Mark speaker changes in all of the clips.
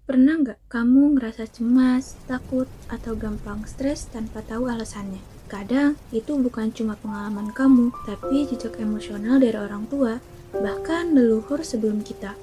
Speaker 1: Pernah nggak kamu ngerasa cemas, takut, atau gampang stres tanpa tahu alasannya? Kadang itu bukan cuma pengalaman kamu, tapi jejak emosional dari orang tua, bahkan leluhur sebelum kita.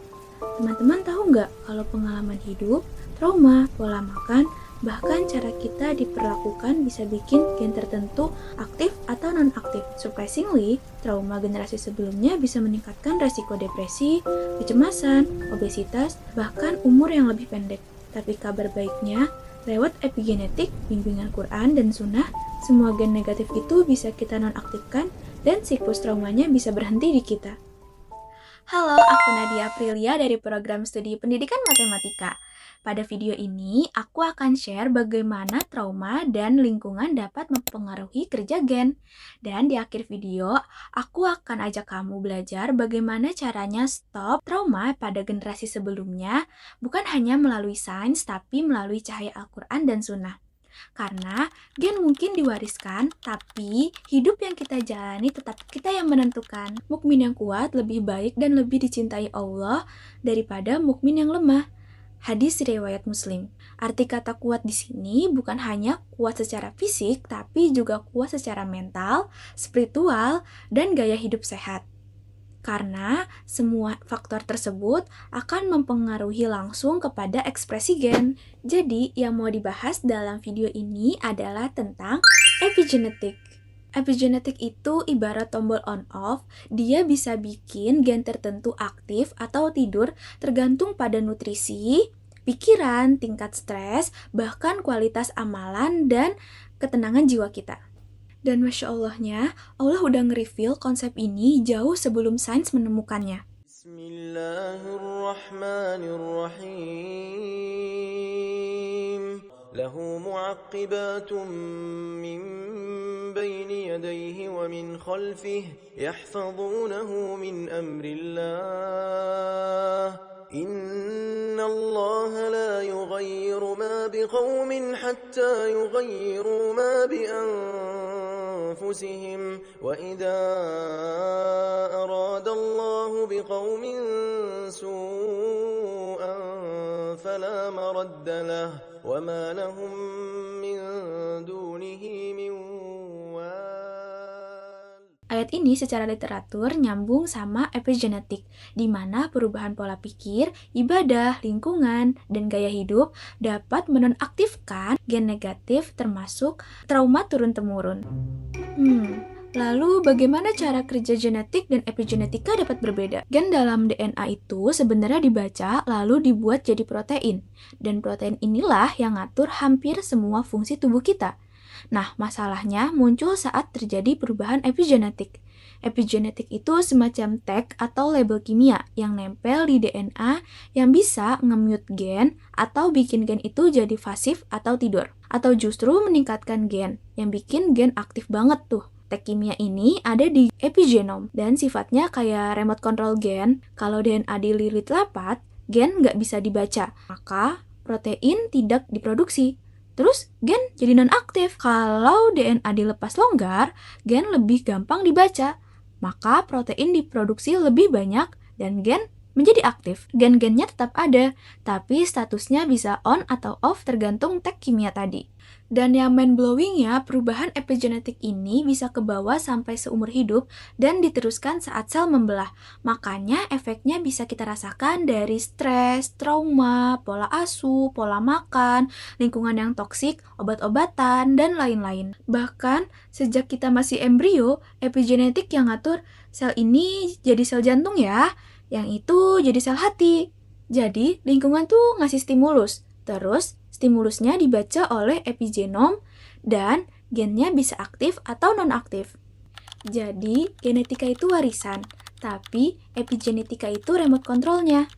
Speaker 1: Teman-teman tahu nggak kalau pengalaman hidup, trauma, pola makan, bahkan cara kita diperlakukan bisa bikin gen tertentu aktif atau non-aktif. Surprisingly, trauma generasi sebelumnya bisa meningkatkan resiko depresi, kecemasan, obesitas, bahkan umur yang lebih pendek. Tapi kabar baiknya, lewat epigenetik, bimbingan Quran dan Sunnah, semua gen negatif itu bisa kita nonaktifkan dan siklus traumanya bisa berhenti di kita. Halo, aku Nadia Aprilia dari program studi pendidikan matematika. Pada video ini, aku akan share bagaimana trauma dan lingkungan dapat mempengaruhi kerja gen. Dan di akhir video, aku akan ajak kamu belajar bagaimana caranya stop trauma pada generasi sebelumnya, bukan hanya melalui sains, tapi melalui cahaya Al-Quran dan Sunnah. Karena gen mungkin diwariskan, tapi hidup yang kita jalani tetap kita yang menentukan. Mukmin yang kuat lebih baik dan lebih dicintai Allah daripada mukmin yang lemah. Hadis riwayat Muslim. Arti kata kuat di sini bukan hanya kuat secara fisik, tapi juga kuat secara mental, spiritual, dan gaya hidup sehat. Karena semua faktor tersebut akan mempengaruhi langsung kepada ekspresi gen. Jadi, yang mau dibahas dalam video ini adalah tentang epigenetik. Epigenetik itu ibarat tombol on-off, dia bisa bikin gen tertentu aktif atau tidur tergantung pada nutrisi, pikiran, tingkat stres, bahkan kualitas amalan dan ketenangan jiwa kita. Dan Masya Allahnya, Allah udah nge-reveal konsep ini jauh sebelum sains menemukannya.
Speaker 2: Bismillahirrahmanirrahim. Lahu mu'aqqibatun min bayni yadayhi wa min khalfihi yahfazunahu min amrillah. Inna Allah la yughayyiru ma biqawmin hatta yughayyiru ma bi أنفسهم وإذا أراد الله بقوم سوءا فلا مرد له وما لهم من دونه من
Speaker 1: Ayat ini secara literatur nyambung sama epigenetik, di mana perubahan pola pikir, ibadah, lingkungan, dan gaya hidup dapat menonaktifkan gen negatif termasuk trauma turun-temurun. Lalu bagaimana cara kerja genetik dan epigenetika dapat berbeda? Gen dalam DNA itu sebenarnya dibaca lalu dibuat jadi protein, dan protein inilah yang ngatur hampir semua fungsi tubuh kita. Nah, masalahnya muncul saat terjadi perubahan epigenetik. Epigenetik itu semacam tag atau label kimia yang nempel di DNA yang bisa nge-mute gen atau bikin gen itu jadi pasif atau tidur. Atau justru meningkatkan gen yang bikin gen aktif banget tuh. Tag kimia ini ada di epigenom dan sifatnya kayak remote control gen. Kalau DNA dililit rapat, gen nggak bisa dibaca, maka protein tidak diproduksi. Terus gen jadi non-aktif. Kalau DNA dilepas longgar, gen lebih gampang dibaca. Maka protein diproduksi lebih banyak dan gen menjadi aktif. Gen-gennya tetap ada, tapi statusnya bisa on atau off tergantung tag kimia tadi. Dan yang mind-blowing-nya, perubahan epigenetik ini bisa ke bawah sampai seumur hidup dan diteruskan saat sel membelah. Makanya efeknya bisa kita rasakan dari stres, trauma, pola asuh, pola makan, lingkungan yang toksik, obat-obatan, dan lain-lain. Bahkan sejak kita masih embrio, epigenetik yang ngatur sel ini jadi sel jantung ya, yang itu jadi sel hati. Jadi lingkungan tuh ngasih stimulus. Terus stimulusnya dibaca oleh epigenom dan gennya bisa aktif atau non-aktif. Jadi genetika itu warisan, tapi epigenetika itu remote controlnya.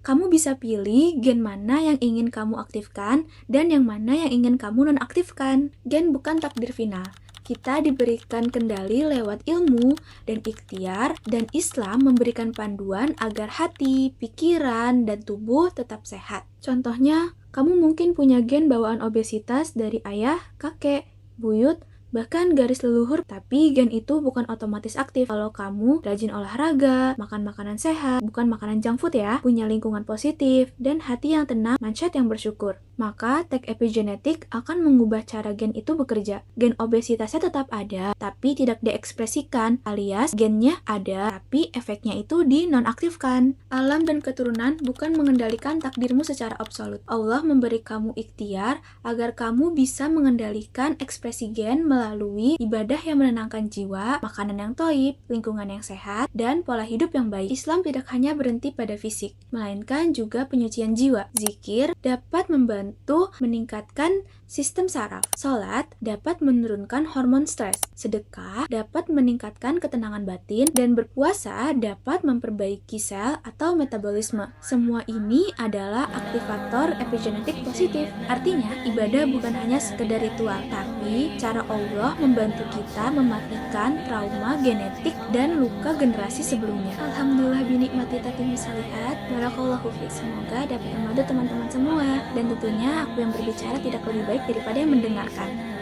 Speaker 1: Kamu bisa pilih gen mana yang ingin kamu aktifkan dan yang mana yang ingin kamu non-aktifkan. Gen bukan takdir final. Kita diberikan kendali lewat ilmu dan ikhtiar, dan Islam memberikan panduan agar hati, pikiran, dan tubuh tetap sehat. Contohnya, kamu mungkin punya gen bawaan obesitas dari ayah, kakek, buyut, bahkan garis leluhur. Tapi gen itu bukan otomatis aktif kalau kamu rajin olahraga, makan makanan sehat, bukan makanan junk food ya, punya lingkungan positif, dan hati yang tenang, mindset yang bersyukur. Maka tek epigenetik akan mengubah cara gen itu bekerja. Gen obesitasnya tetap ada, tapi tidak diekspresikan, alias gennya ada, tapi efeknya itu dinonaktifkan. Alam dan keturunan bukan mengendalikan takdirmu secara absolut. Allah memberi kamu ikhtiar agar kamu bisa mengendalikan ekspresi gen melalui ibadah yang menenangkan jiwa, makanan yang toib, lingkungan yang sehat, dan pola hidup yang baik. Islam tidak hanya berhenti pada fisik, melainkan juga penyucian jiwa. Zikir dapat membantu meningkatkan sistem saraf. Salat dapat menurunkan hormon stres. Sedekah dapat meningkatkan ketenangan batin, dan berpuasa dapat memperbaiki sel atau metabolisme. Semua ini adalah aktivator epigenetik positif. Artinya, ibadah bukan hanya sekedar ritual, tapi cara Allah membantu kita mematikan trauma genetik dan luka generasi sebelumnya. Alhamdulillah binikmati tatimmus shalihat. Barakallahu fiik. Semoga dapat membantu teman-teman semua. Dan tentunya aku yang berbicara tidak lebih baik daripada yang mendengarkan.